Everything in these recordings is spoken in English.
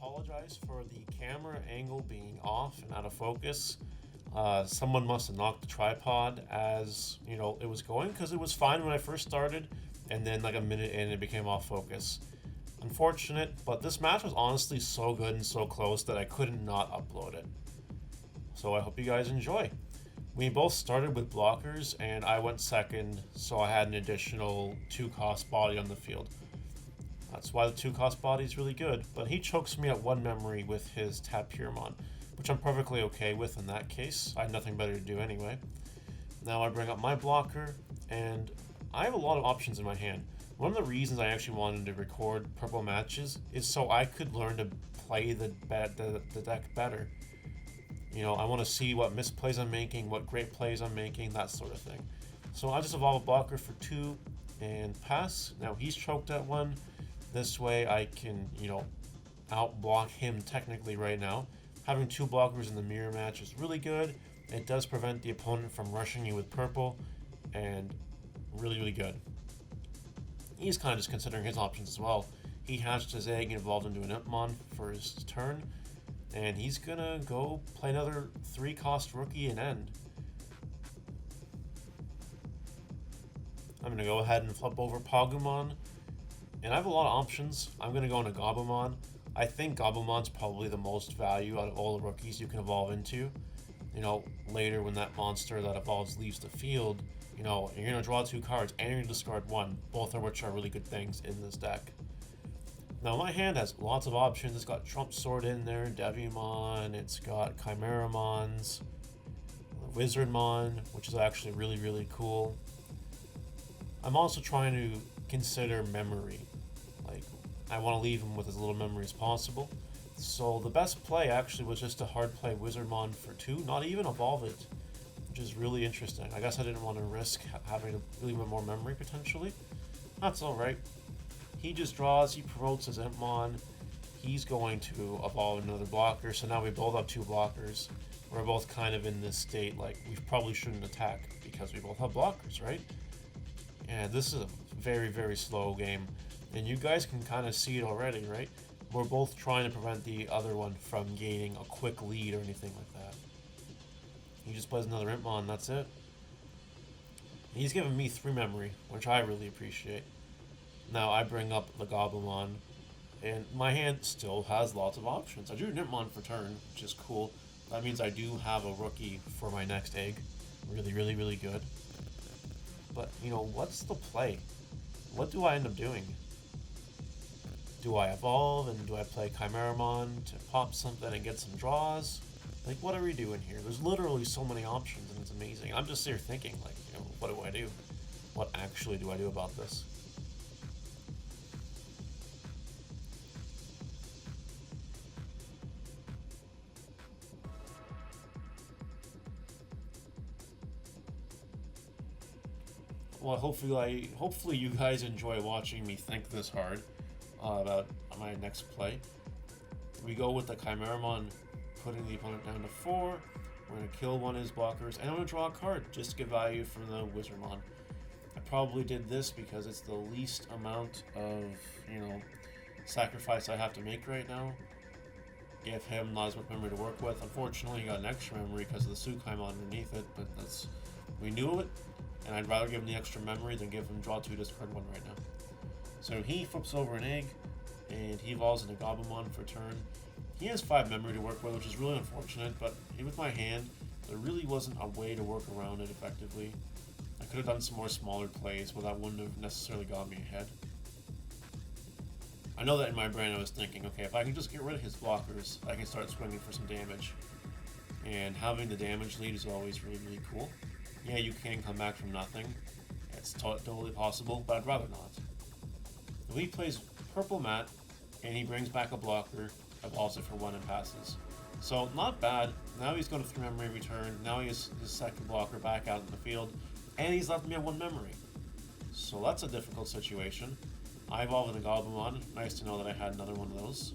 apologize for the camera angle being off and out of focus. Someone must have knocked the tripod as it was going, because it was fine when I first started, and then like a minute in it became off focus. Unfortunate, but this match was honestly so good and so close that I couldn't not upload it. So I hope you guys enjoy. We both started with blockers, and I went second, so I had an additional 2-cost body on the field. That's why the 2-cost body is really good, but he chokes me at 1 memory with his Tapirmon, which I'm perfectly okay with in that case. I had nothing better to do anyway. Now I bring up my blocker, and I have a lot of options in my hand. One of the reasons I actually wanted to record purple matches is so I could learn to play the deck better. I want to see what misplays I'm making, what great plays I'm making, that sort of thing. So I just evolve a blocker for 2 and pass. Now he's choked at 1. This way I can, out-block him technically right now. Having 2 blockers in the mirror match is really good. It does prevent the opponent from rushing you with purple, and really, really good. He's kind of just considering his options as well. He hatched his egg and evolved into an Impmon for his turn, and he's gonna go play another 3-cost rookie and end. I'm gonna go ahead and flip over Pagumon. And I have a lot of options. I'm going to go into Gabumon. I think Gabumon's probably the most value out of all the rookies you can evolve into. Later when that monster that evolves leaves the field, you're going to draw 2 cards and you're going to discard 1, both of which are really good things in this deck. Now my hand has lots of options. It's got Trump Sword in there, Devimon, it's got Chimeramons, Wizardmon, which is actually really, really cool. I'm also trying to consider memory. I want to leave him with as little memory as possible. So the best play actually was just to hard play Wizardmon for 2, not even evolve it, which is really interesting. I guess I didn't want to risk having to leave him more memory potentially. That's alright. He just draws, he promotes his Impmon, he's going to evolve another blocker, so now we both have 2 blockers. We're both kind of in this state, like we probably shouldn't attack because we both have blockers, right? And this is a very, very slow game. And you guys can kind of see it already, right? We're both trying to prevent the other one from gaining a quick lead or anything like that. He just plays another Impmon, that's it. And he's giving me 3 memory, which I really appreciate. Now I bring up the Gabumon, and my hand still has lots of options. I drew an Impmon for turn, which is cool. That means I do have a rookie for my next egg. Really, really, really good. But, what's the play? What do I end up doing? Do I evolve and do I play Chimeramon to pop something and get some draws? What are we doing here? There's literally so many options and it's amazing. I'm just here thinking, what do I do? What actually do I do about this? Well, hopefully you guys enjoy watching me think this hard about my next play. We go with the Chimeramon, putting the opponent down to 4. We're going to kill one of his blockers, and I'm going to draw a card just to get value from the Wizardmon. I probably did this because it's the least amount of, sacrifice I have to make right now. Give him not as much memory to work with. Unfortunately, he got an extra memory because of the Sukaimon underneath it, but we knew it. And I'd rather give him the extra memory than give him draw 2, discard 1 right now. So he flips over an egg, and he evolves into Gabumon for turn. He has 5 memory to work with, which is really unfortunate, but with my hand, there really wasn't a way to work around it effectively. I could have done some more smaller plays, but that wouldn't have necessarily got me ahead. I know that in my brain I was thinking, okay, if I can just get rid of his blockers, I can start swinging for some damage. And having the damage lead is always really, really cool. Yeah, you can come back from nothing. It's totally possible, but I'd rather not. If he plays Purple Mat, and he brings back a blocker, evolves it for 1 and passes. So, not bad. Now he's going to 3 memory return. Now he has his second blocker back out in the field, and he's left me at 1 memory. So that's a difficult situation. I evolved into Gabumon. Nice to know that I had another one of those.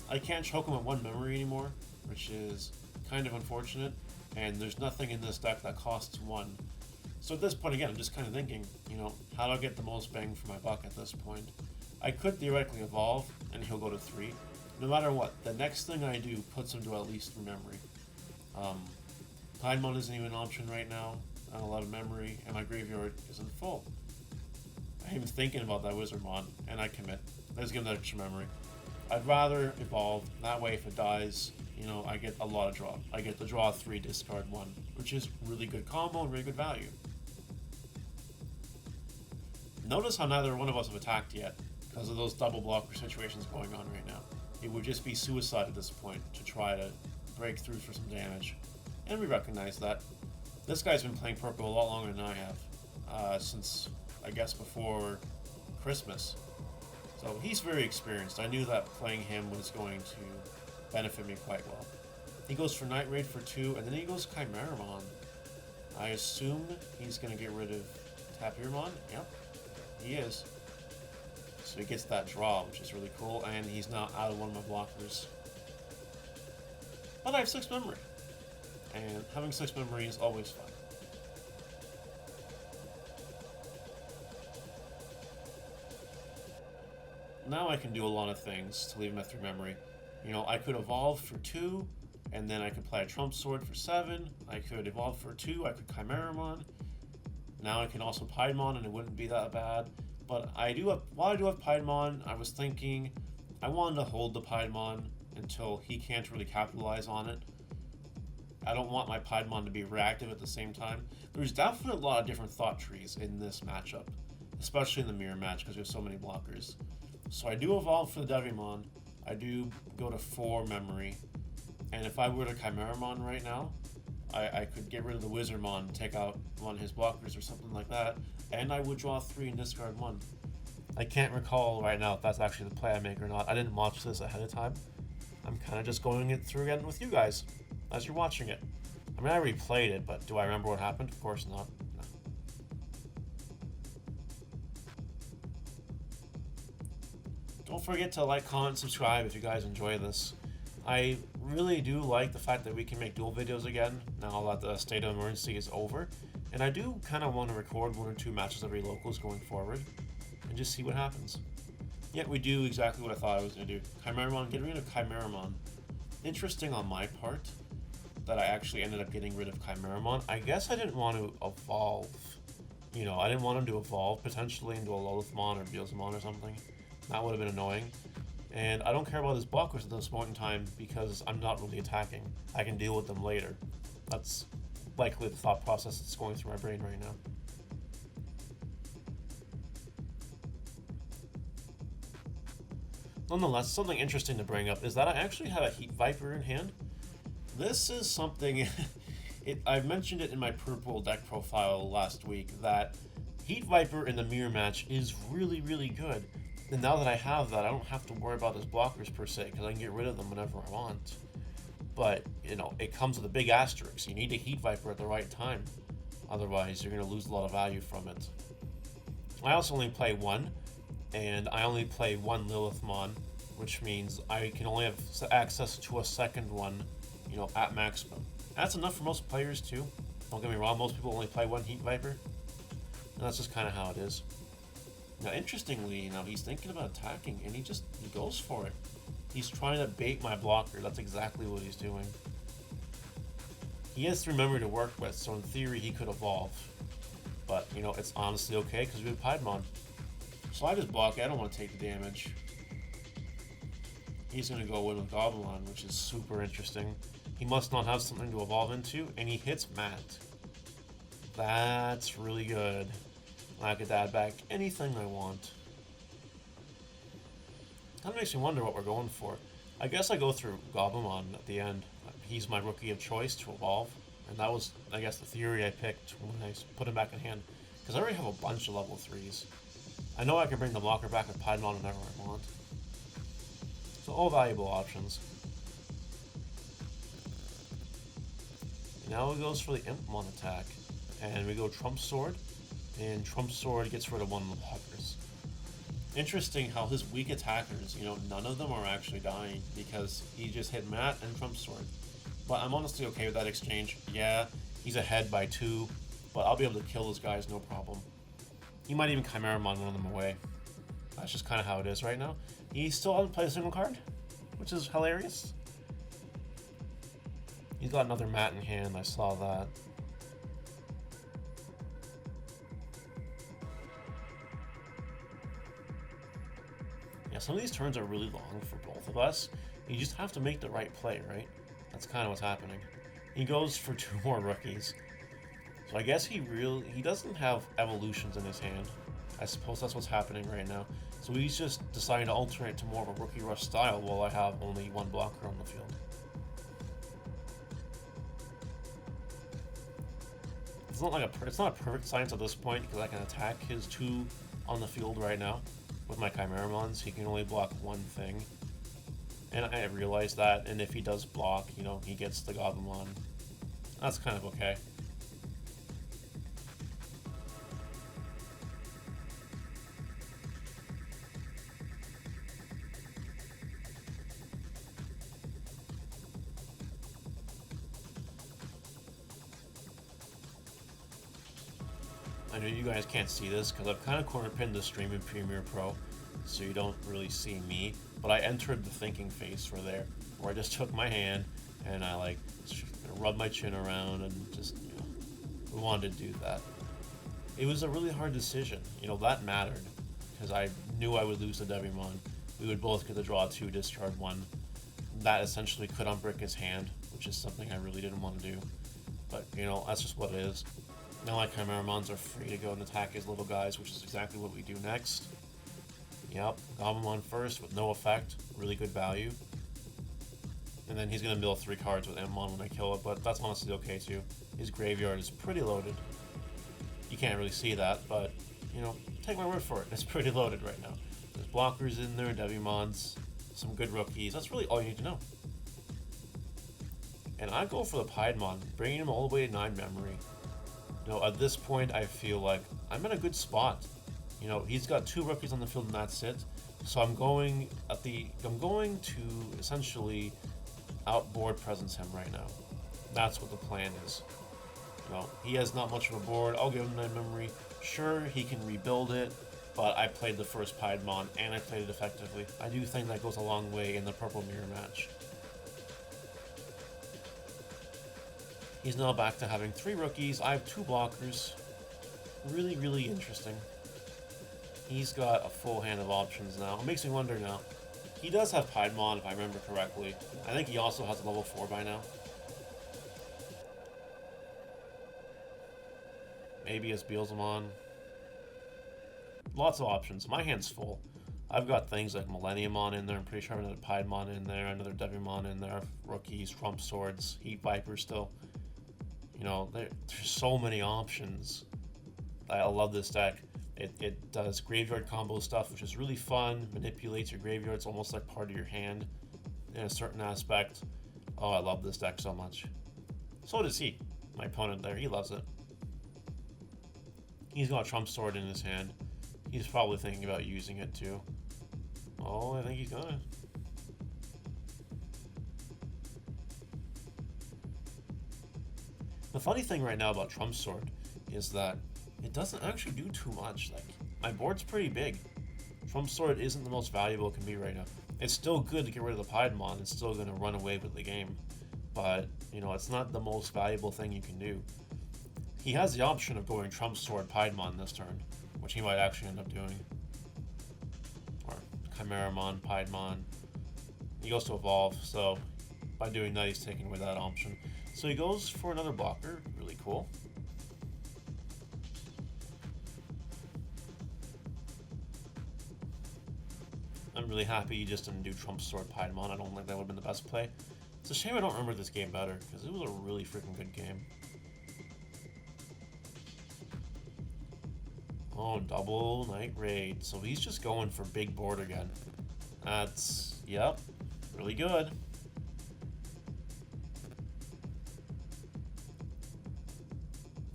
I can't choke him at 1 memory anymore, which is kind of unfortunate. And there's nothing in this deck that costs 1. So at this point, again, I'm just kind of thinking, how do I get the most bang for my buck at this point? I could theoretically evolve, and he'll go to 3, no matter what, the next thing I do puts him to at least 3 memory. Um, Piedmon isn't even an option right now. I don't have a lot of memory, and my graveyard isn't full. I'm even thinking about that Wizardmon, and I commit. Let's give him that extra memory. I'd rather evolve. That way, if it dies, you know, I get a lot of draw. I get the draw 3, discard 1, which is really good combo and really good value. Notice how neither one of us have attacked yet because of those double blocker situations going on right now. It would just be suicide at this point to try to break through for some damage. And we recognize that. This guy's been playing purple a lot longer than I have, since, I guess, before Christmas. So he's very experienced. I knew that playing him was going to benefit me quite well. He goes for Night Raid for 2, and then he goes Chimeramon. I assume he's going to get rid of Tapirmon. Yep, he is. So he gets that draw, which is really cool, and he's not out of one of my blockers. But I have 6 memory, and having 6 memory is always fun. Now I can do a lot of things to leave him at 3 memory. You know, I could evolve for 2, and then I could play a Trump Sword for 7. I could evolve for 2, I could Chimeramon. Now I can also Piedmon, and it wouldn't be that bad. But while I do have Piedmon, I was thinking I wanted to hold the Piedmon until he can't really capitalize on it. I don't want my Piedmon to be reactive at the same time. There's definitely a lot of different thought trees in this matchup, especially in the mirror match because we have so many blockers. So I do evolve for the Digimon. I do go to 4 memory. And if I were to Chimeramon right now, I could get rid of the Wizardmon, take out one of his blockers or something like that, and I would draw 3 and discard 1. I can't recall right now if that's actually the play I make or not. I didn't watch this ahead of time. I'm kind of just going it through again with you guys as you're watching it. I mean, I replayed it, but do I remember what happened? Of course not. No. Don't forget to like, comment, subscribe if you guys enjoy this. I really do like the fact that we can make dual videos again now that the state of emergency is over, and I do kind of want to record 1 or 2 matches every locals going forward and just see what happens. Yet we do exactly what I thought I was going to do. Chimeramon, get rid of Chimeramon. Interesting on my part that I actually ended up getting rid of Chimeramon. I guess I didn't want to evolve. You know, I didn't want him to evolve potentially into a Lilithmon or Beelzemon or something. That would have been annoying. And I don't care about his blockers at this point in time because I'm not really attacking. I can deal with them later. That's likely the thought process that's going through my brain right now. Nonetheless, something interesting to bring up is that I actually have a Heat Viper in hand. This is something, I mentioned it in my purple deck profile last week, that Heat Viper in the mirror match is really, really good. And now that I have that, I don't have to worry about his blockers per se, because I can get rid of them whenever I want. But, you know, it comes with a big asterisk. You need a Heat Viper at the right time. Otherwise, you're going to lose a lot of value from it. I also only play 1, and I only play 1 Lilithmon, which means I can only have access to a second one, you know, at maximum. That's enough for most players, too. Don't get me wrong, most people only play 1 Heat Viper. And that's just kind of how it is. Now, interestingly, you know, he's thinking about attacking, and he goes for it. He's trying to bait my blocker. That's exactly what he's doing. He has 3 memory to work with, so in theory, he could evolve. But, you know, it's honestly okay, because we have Piedmon. So I just block it. I don't want to take the damage. He's going to go in with Gobelon, which is super interesting. He must not have something to evolve into, and he hits Matt. That's really good. I could add back anything I want. That makes me wonder what we're going for. I guess I go through Gobelon at the end. He's my rookie of choice to evolve. And that was, I guess, the theory I picked when I put him back in hand. Because I already have a bunch of level 3s. I know I can bring the blocker back with Piedmon whenever I want. So all valuable options. Now it goes for the Impmon attack. And we go Trump Sword. And Trump Sword gets rid of one of the blockers. Interesting how his weak attackers, you know, none of them are actually dying because he just hit Matt and Trump Sword. But I'm honestly okay with that exchange. Yeah, he's ahead by 2, but I'll be able to kill those guys no problem. He might even Chimeramon one of them away. That's just kind of how it is right now. He still hasn't played a single card. which is hilarious. He's got another mat in hand, I saw that. Yeah, some of these turns are really long for both of us. You just have to make the right play, right? That's kind of what's happening. He goes for 2 more rookies. So I guess he doesn't have evolutions in his hand. I suppose that's what's happening right now. So he's just deciding to alternate to more of a rookie rush style while I have only 1 blocker on the field. It's not a perfect science at this point because I can attack his 2 on the field right now. With my Chimeramons, he can only block 1 thing. And I realize that, and if he does block, you know, he gets the Goblimon. That's kind of okay. I know you guys can't see this because I've kind of corner pinned the stream in Premiere Pro, so you don't really see me. But I entered the thinking phase for there, where I just took my hand and I like rubbed my chin around and just, you know, we wanted to do that. It was a really hard decision. You know, that mattered because I knew I would lose the Devimon. We would both get to draw 2, discard 1. That essentially could unbrick his hand, which is something I really didn't want to do. But, you know, that's just what it is. Now my Chimeramons are free to go and attack his little guys, which is exactly what we do next. Yep, Goblimon first with no effect, really good value. And then he's going to mill 3 cards with Mmon when I kill it, but that's honestly okay too. His graveyard is pretty loaded. You can't really see that, but, you know, take my word for it, it's pretty loaded right now. There's blockers in there, Devimons, some good rookies, that's really all you need to know. And I go for the Piedmon, bringing him all the way to 9 memory. You know, at this point, I feel like I'm in a good spot. You know, he's got 2 rookies on the field and that's it. So I'm going to essentially outboard presence him right now. That's what the plan is. You know, he has not much of a board. I'll give him 9 memory. Sure, he can rebuild it, but I played the first Piedmon and I played it effectively. I do think that goes a long way in the purple mirror match. He's now back to having 3 rookies. I have 2 blockers. Really, really interesting. He's got a full hand of options now. It makes me wonder now. He does have Piedmon, if I remember correctly. I think he also has a level 4 by now. Maybe it's Beelzemon. Lots of options. My hand's full. I've got things like Millenniumon in there. I'm pretty sure I have another Piedmon in there, another Devimon in there, rookies, Trump Swords, Heat Viper still. You know, there's so many options. I love this deck. It does graveyard combo stuff, which is really fun. Manipulates your graveyard. It's almost like part of your hand in a certain aspect. Oh, I love this deck so much. So does he. My opponent there, he loves it. He's got a Trump Sword in his hand. He's probably thinking about using it too. Oh, I think he's gonna. The funny thing right now about Trump Sword is that it doesn't actually do too much. Like, my board's pretty big. Trump Sword isn't the most valuable it can be right now. It's still good to get rid of the Piedmon. It's still going to run away with the game. But, you know, it's not the most valuable thing you can do. He has the option of going Trump Sword Piedmon this turn, which he might actually end up doing. Or Chimeramon, Piedmon. He goes to Evolve, so by doing that, he's taking away that option. So he goes for another blocker. Really cool. I'm really happy he just didn't do Trump Sword Piedmon. I don't think that would have been the best play. It's a shame I don't remember this game better, because it was a really freaking good game. Oh, double Night Raid. So he's just going for big board again. That's, yep, really good.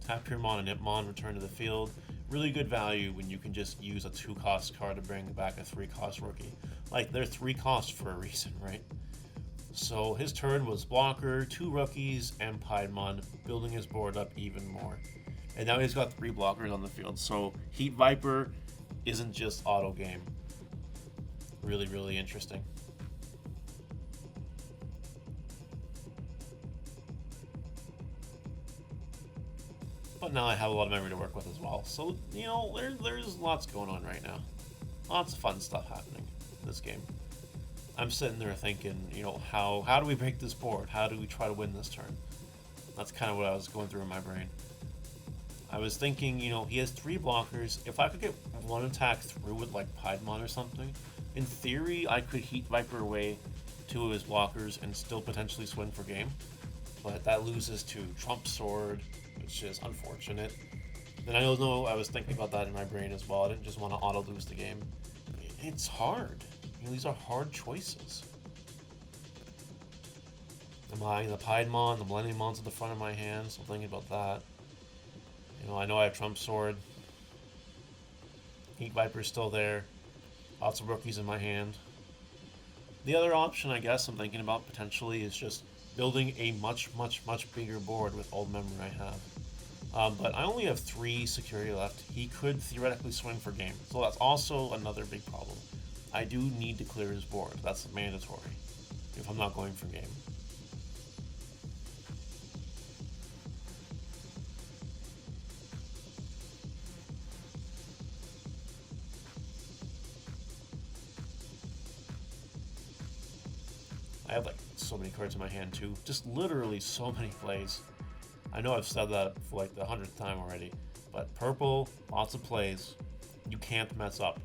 Tap your Mon and Impmon, return to the field. Really good value when you can just use a 2-cost card to bring back a 3-cost rookie. Like, they're 3 costs for a reason, right? So his turn was blocker, 2 rookies, and Piedmon, building his board up even more. And now he's got 3 blockers on the field. So Heat Viper isn't just auto game. Really, really interesting. But now I have a lot of memory to work with as well. So, there's lots going on right now. Lots of fun stuff happening in this game. I'm sitting there thinking, how do we break this board? How do we try to win this turn? That's kind of what I was going through in my brain. I was thinking, he has 3 blockers. If I could get one attack through with, like, Piedmon or something, in theory, I could Heat Viper away 2 of his blockers and still potentially swing for game. But that loses to Trump Sword, which is unfortunate. And I know I was thinking about that in my brain as well. I didn't just want to auto-lose the game. It's hard. These are hard choices. I'm eyeing the Piedmon, the Millenniumon's at the front of my hand, so I'm thinking about that. I know I have Trump Sword. Heat Viper's still there. Lots of rookies in my hand. The other option, I guess, I'm thinking about potentially is just building a much, much, much bigger board with all the memory I have. But I only have 3 security left. He could theoretically swing for game, so that's also another big problem. I do need to clear his board. That's mandatory if I'm not going for game. I have like so many cards in my hand too. Just literally so many plays. I know I've said that for like the 100th time already, but purple, lots of plays. You can't mess up.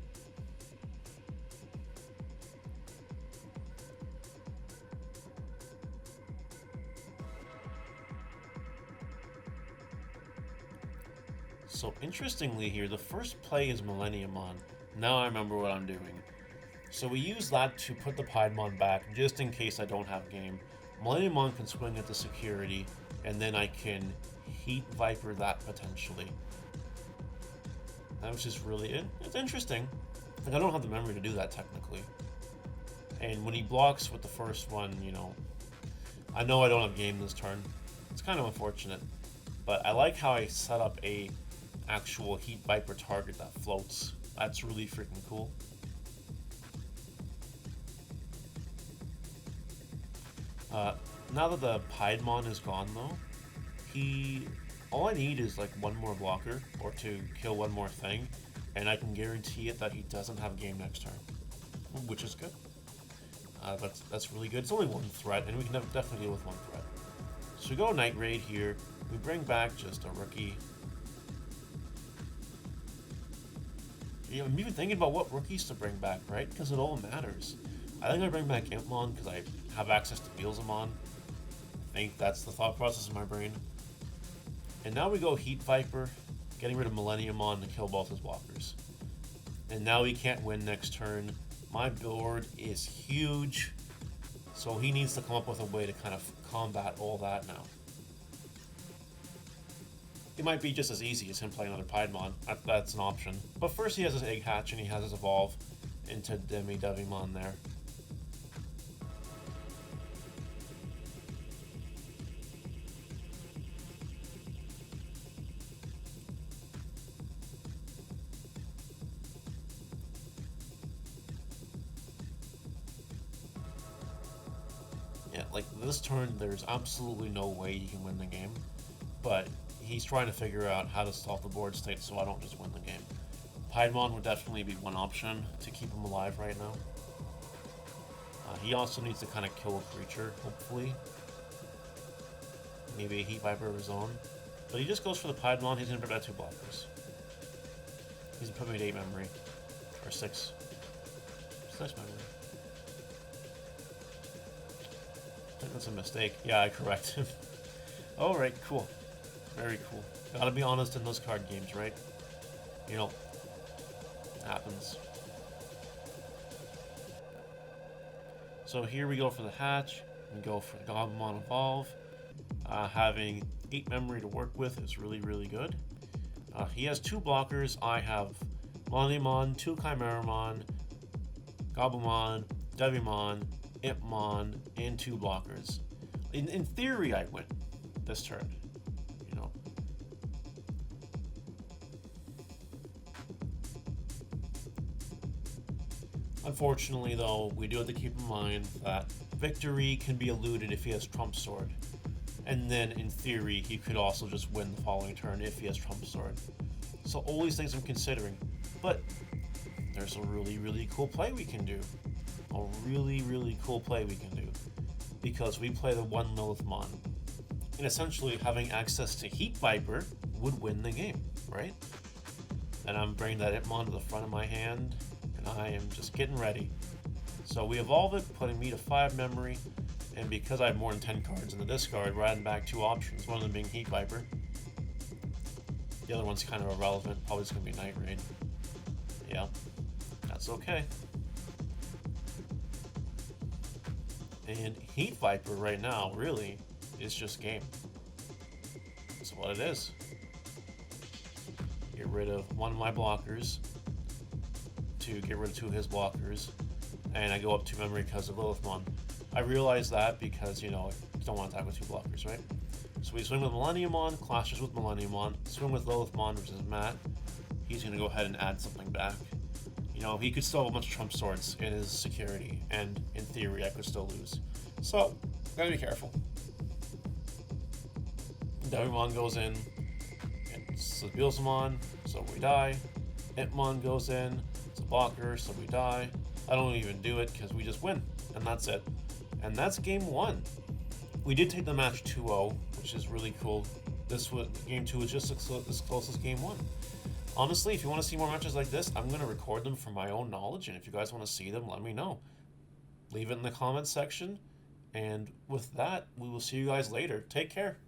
So interestingly here, the first play is Millenniumon. Now I remember what I'm doing. So we use that to put the Piedmon back, just in case I don't have game. Millenniumon can swing at the security, and then I can Heat Viper that potentially. That was just really it. It's interesting. Like, I don't have the memory to do that technically. And when he blocks with the first one, I know I don't have game this turn. It's kind of unfortunate. But I like how I set up a actual Heat Viper target that floats. That's really freaking cool. Now that the Piedmon is gone though, all I need is like one more blocker or to kill one more thing, and I can guarantee it that he doesn't have game next turn, which is good. That's really good. It's only one threat, and we can definitely deal with one threat. So we go Night Raid here. We bring back just a rookie. I'm even thinking about what rookies to bring back, right? Because it all matters. I think I bring back Impmon because I have access to Beelzemon. I think that's the thought process in my brain. And now we go Heat Viper, getting rid of Millenniumon to kill both his blockers. And now he can't win next turn. My board is huge, so he needs to come up with a way to kind of combat all that now. It might be just as easy as him playing another Piedmon. That's an option. But first he has his Egg Hatch and he has his Evolve into Devimon there. Yeah, like this turn, there's absolutely no way he can win the game. But he's trying to figure out how to solve the board state so I don't just win the game. Piedmon would definitely be one option to keep him alive right now. He also needs to kind of kill a creature, hopefully. Maybe a Heat Viper of his own. But he just goes for the Piedmon, he's going to put out 2 blockers. He's going to put me at 8 memory. Or 6. 6 memory. I think that's a mistake. Yeah, I correct him. Alright, cool. Very cool. Gotta be honest in those card games, right? Happens. So here we go for the hatch. We go for the Goblimon Evolve. Having 8 memory to work with is really, really good. He has 2 blockers. I have Millenniumon, 2 Chimeramon, Goblimon, Devimon, Impmon, and 2 blockers. In theory, I win this turn. Unfortunately, though, we do have to keep in mind that victory can be eluded if he has Trump Sword. And then, in theory, he could also just win the following turn if he has Trump Sword. So all these things I'm considering. But there's a really, really cool play we can do. A really, really cool play we can do. Because we play the one Lilithmon. And essentially, having access to Heat Viper would win the game, right? And I'm bringing that Hitmon to the front of my hand, and I am just getting ready. So we evolve it, putting me to 5 memory, and because I have more than 10 cards in the discard, we're adding back 2 options, one of them being Heat Viper. The other one's kind of irrelevant, probably just going to be Night Raid. Yeah, that's okay. And Heat Viper right now, really, is just game. That's what it is. Get rid of one of my blockers to get rid of 2 of his blockers, and I go up 2 memory because of Lilithmon. I realize that because, you know, I don't want to attack with 2 blockers, right? So we swing with Millenniumon, clashes with Millenniumon, swing with Lilithmon, which is Matt. He's going to go ahead and add something back. You know, he could still have a bunch of Trump Swords in his security, and in theory, I could still lose. So, gotta be careful. Digimon goes in, and Bilzamon, so we die. Hitmon goes in, it's a blocker, so we die. I don't even do it because we just win, and that's it. And that's game 1. We did take the match 2-0, which is really cool. Game 2 is just as close as game 1. Honestly, if you want to see more matches like this, I'm going to record them for my own knowledge, and if you guys want to see them, let me know. Leave it in the comments section, and with that, we will see you guys later. Take care.